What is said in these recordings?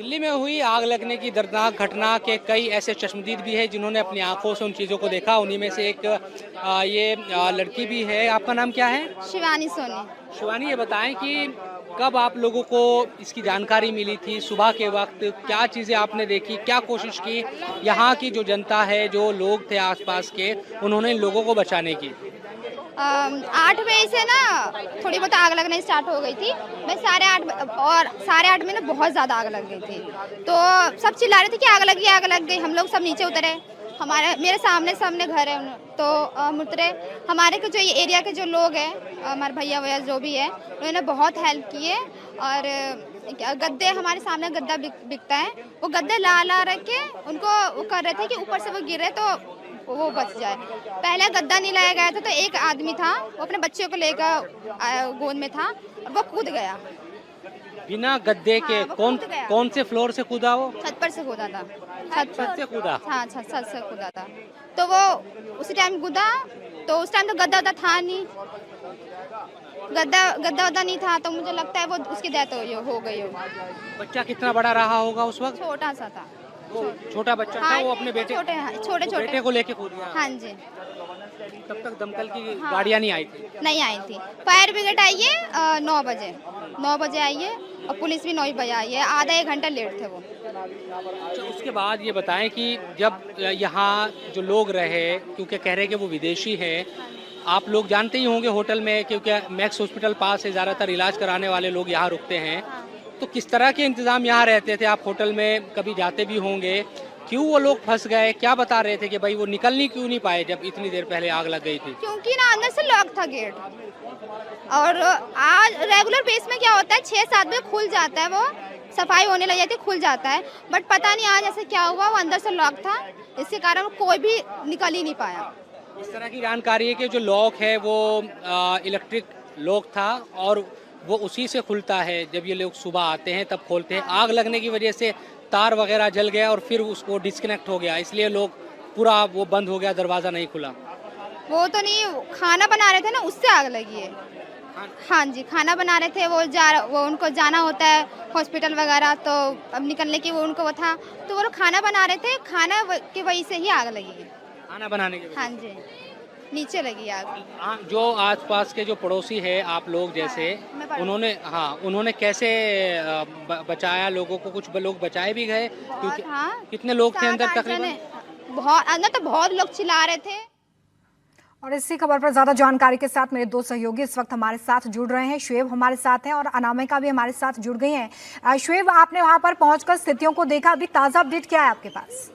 दिल्ली में हुई आग लगने की दर्दनाक घटना के कई ऐसे चश्मदीद भी हैं जिन्होंने अपनी आंखों से उन चीज़ों को देखा। उन्हीं में से एक लड़की भी है। आपका नाम क्या है? शिवानी सोनी। शिवानी, ये बताएं कि कब आप लोगों को इसकी जानकारी मिली थी? सुबह के वक्त क्या चीज़ें आपने देखी, क्या कोशिश की? यहाँ की जो जनता है, जो लोग थे आसपास के, उन्होंने इन लोगों को बचाने की? 8 बजे से ना थोड़ी बहुत आग लगना स्टार्ट हो गई थी। मैं 8:30 में ना बहुत ज़्यादा आग लग गई थी। तो सब चिल्ला रहे थे कि आग लगी, आग लग गई। हम लोग सब नीचे उतरे। मेरे सामने घर है, तो हम उतरे। हमारे के जो ये एरिया के जो लोग हैं, हमारे भैया वैया जो भी है, उन्होंने बहुत हेल्प किए। और गद्दे, हमारे सामने गद्दा बिकता है, वो गद्दे ला रख के उनको वो कर रहे थे कि ऊपर से वो गिरे तो वो बच जाए। पहले गद्दा नहीं लाया गया था, तो एक आदमी था, वो अपने बच्चे को लेकर गोद में था और वो कूद गया बिना गद्दे के। वो कौन कूद गया। कौन से फ्लोर से कूदा वो? छत पर से कूदा था। छत से कूदा? हाँ, छत से कूदा था। तो वो उसी टाइम कूदा, तो उस टाइम तो गद्दा था नहीं, गद्दा नहीं था, तो मुझे लगता है वो उसकी डेथ हो गई होगी। बच्चा कितना बड़ा रहा होगा उस वक्त? छोटा सा था। छोटा बच्चा था, वो अपने बेटे बेटे को लेके कूद गया। हाँ जी। तब तक दमकल की गाड़ियाँ नहीं आई थी? नहीं आई थी। फायर ब्रिगेड आई है 9 बजे आई है, और पुलिस भी 9 बजे आई है। आधा 1 घंटा लेट थे वो। अच्छा, उसके बाद ये बताएं कि जब यहाँ जो लोग रहे, क्योंकि कह रहे हैं कि वो विदेशी हैं, आप लोग जानते ही होंगे होटल में, क्योंकि मैक्स हॉस्पिटल पास है, ज़्यादातर इलाज कराने वाले लोग यहाँ रुकते हैं। तो किस तरह के इंतज़ाम यहाँ रहते थे? आप होटल में कभी जाते भी होंगे, क्यों वो लोग फंस गए? क्या बता रहे थे कि भाई वो निकलनी क्यों नहीं पाए जब इतनी देर पहले आग लग गई थी? क्योंकि ना अंदर से लॉक था गेट, और आज रेगुलर बेस में क्या होता है, 6-7 बजे खुल जाता है, वो सफाई होने लग जाती है, खुल जाता है। बट पता नहीं आज ऐसे क्या हुआ, वो अंदर से लॉक था, इसके कारण कोई भी निकल ही नहीं पाया। इस तरह की जानकारी है कि जो लॉक है वो इलेक्ट्रिक लॉक था, और वो उसी से खुलता है। जब ये लोग सुबह आते हैं तब खोलते हैं। आग लगने की वजह से तार वगैरह जल गया और फिर उसको डिस्कनेक्ट हो गया, इसलिए लोग पूरा वो बंद हो गया, दरवाज़ा नहीं खुला। वो तो नहीं, खाना बना रहे थे ना, उससे आग लगी है। हाँ जी, खाना बना रहे थे, वो उनको जाना होता है हॉस्पिटल वगैरह, तो अब निकलने की वो उनको वो था, तो वो लोग खाना बना रहे थे, खाना की वजह से ही आग लगी है। खाना बनाने के हाँ जी, नीचे लगी आग। जो आसपास के जो पड़ोसी है आप लोग जैसे, उन्होंने कैसे बचाया लोगों को? कुछ लोग बचाए भी गए क्योंकि कितने लोग थे अंदर तकरीबन? बहुत अंदर तो बहुत लोग चिल्ला रहे थे। और इसी खबर पर ज्यादा जानकारी के साथ मेरे 2 सहयोगी इस वक्त हमारे साथ जुड़ रहे हैं। शुएब हमारे साथ हैं और अनामिका भी हमारे साथ जुड़ गई हैं। शुएब, आपने वहां पर पहुंचकर स्थितियों को देखा, अभी ताजा अपडेट क्या है आपके पास?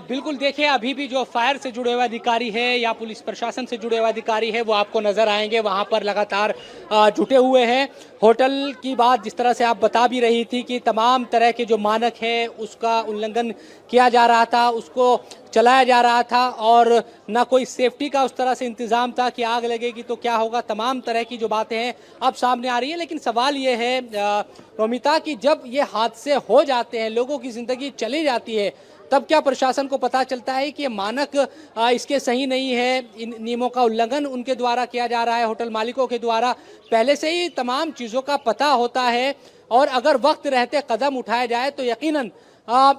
बिल्कुल, देखिए अभी भी जो फायर से जुड़े हुए अधिकारी है या पुलिस प्रशासन से जुड़े हुए अधिकारी है वो आपको नजर आएंगे, वहां पर लगातार जुटे हुए हैं। होटल की बात जिस तरह से आप बता भी रही थी कि तमाम तरह के जो मानक है उसका उल्लंघन किया जा रहा था, उसको चलाया जा रहा था, और ना कोई सेफ्टी का उस तरह से इंतजाम था कि आग लगेगी तो क्या होगा। तमाम तरह की जो बातें हैं अब सामने आ रही है, लेकिन सवाल ये है रोमिता कि जब ये हादसे हो जाते हैं, लोगों की जिंदगी चली जाती है, तब क्या प्रशासन को पता चलता है कि ये मानक इसके सही नहीं है, इन नियमों का उल्लंघन उनके द्वारा किया जा रहा है, होटल मालिकों के द्वारा पहले से ही तमाम चीज़ों का पता होता है, और अगर वक्त रहते कदम उठाया जाए तो यकीनन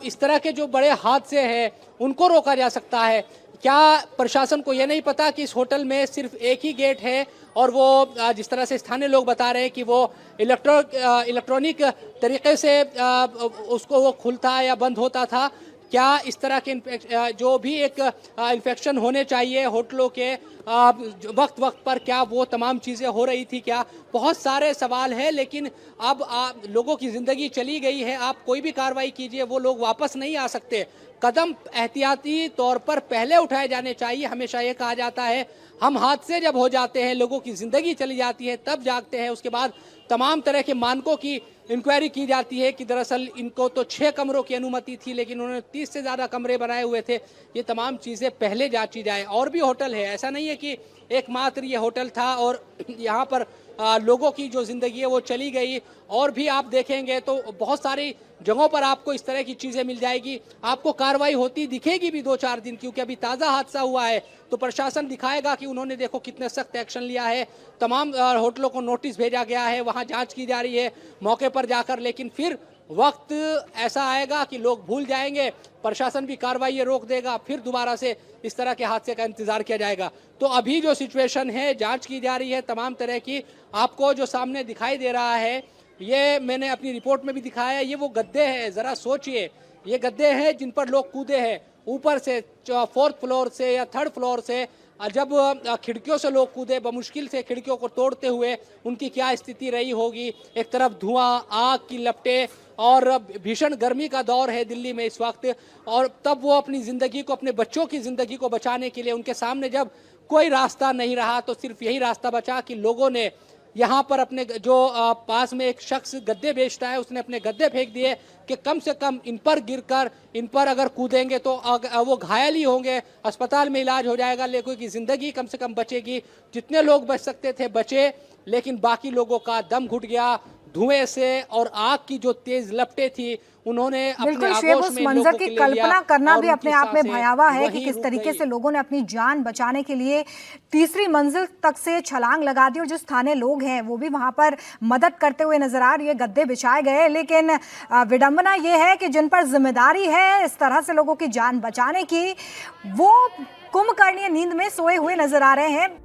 इस तरह के जो बड़े हादसे हैं उनको रोका जा सकता है। क्या प्रशासन को ये नहीं पता कि इस होटल में सिर्फ एक ही गेट है, और वो जिस तरह से स्थानीय लोग बता रहे हैं कि वो इलेक्ट्रॉनिक तरीके से उसको वो खुलता या बंद होता था? क्या इस तरह के जो भी एक इन्फेक्शन होने चाहिए होटलों के वक्त पर, क्या वो तमाम चीज़ें हो रही थी? क्या बहुत सारे सवाल हैं, लेकिन अब लोगों की ज़िंदगी चली गई है। आप कोई भी कार्रवाई कीजिए, वो लोग वापस नहीं आ सकते। कदम एहतियाती तौर पर पहले उठाए जाने चाहिए। हमेशा ये कहा जाता है हम हादसे जब हो जाते हैं, लोगों की ज़िंदगी चली जाती है, तब जागते हैं। उसके बाद तमाम तरह के मानकों की इंक्वायरी की जाती है कि दरअसल इनको तो 6 कमरों की अनुमति थी, लेकिन उन्होंने 30 से ज़्यादा कमरे बनाए हुए थे। ये तमाम चीज़ें पहले जांची जाए। और भी होटल है, ऐसा नहीं है कि एकमात्र ये होटल था और यहाँ पर लोगों की जो जिंदगी है वो चली गई। और भी आप देखेंगे तो बहुत सारी जगहों पर आपको इस तरह की चीजें मिल जाएगी। आपको कार्रवाई होती दिखेगी भी 2-4 दिन, क्योंकि अभी ताजा हादसा हुआ है तो प्रशासन दिखाएगा कि उन्होंने देखो कितने सख्त एक्शन लिया है। तमाम होटलों को नोटिस भेजा गया है, वहां जांच की जा रही है मौके पर जाकर। लेकिन फिर वक्त ऐसा आएगा कि लोग भूल जाएंगे, प्रशासन भी कार्रवाई रोक देगा, फिर दोबारा से इस तरह के हादसे का इंतजार किया जाएगा। तो अभी जो सिचुएशन है, जांच की जा रही है तमाम तरह की। आपको जो सामने दिखाई दे रहा है, ये मैंने अपनी रिपोर्ट में भी दिखाया है, ये वो गड्ढे हैं। जरा सोचिए, ये गड्ढे हैं जिन पर लोग कूदे हैं ऊपर से 4th फ्लोर से या 3rd फ्लोर से। जब खिड़कियों से लोग कूदे, बमुश्किल से खिड़कियों को तोड़ते हुए, उनकी क्या स्थिति रही होगी। एक तरफ धुआं, आग की लपटें और भीषण गर्मी का दौर है दिल्ली में इस वक्त। और तब वो अपनी ज़िंदगी को, अपने बच्चों की ज़िंदगी को बचाने के लिए, उनके सामने जब कोई रास्ता नहीं रहा तो सिर्फ यही रास्ता बचा कि लोगों ने यहाँ पर अपने जो पास में एक शख्स गद्दे बेचता है, उसने अपने गद्दे फेंक दिए कि कम से कम इन पर गिरकर, इन पर अगर कूदेंगे तो वो घायल ही होंगे, अस्पताल में इलाज हो जाएगा, लेकिन की ज़िंदगी कम से कम बचेगी। जितने लोग बच सकते थे बचे, लेकिन बाकी लोगों का दम घुट गया धुएं से। और आग की जो तेज लपटें थी, उन्होंने बिल्कुल शेब, उस मंजर की कल्पना करना भी अपने आप में भयावह है कि किस तरीके से लोगों ने अपनी जान बचाने के लिए तीसरी मंजिल तक से छलांग लगा दी और जो स्थानीय लोग हैं वो भी वहां पर मदद करते हुए नजर आ रही है। गद्दे बिछाए गए, लेकिन विडंबना ये है कि जिन पर जिम्मेदारी है इस तरह से लोगों की जान बचाने की, वो कुंभकर्णीय नींद में सोए हुए नजर आ रहे हैं।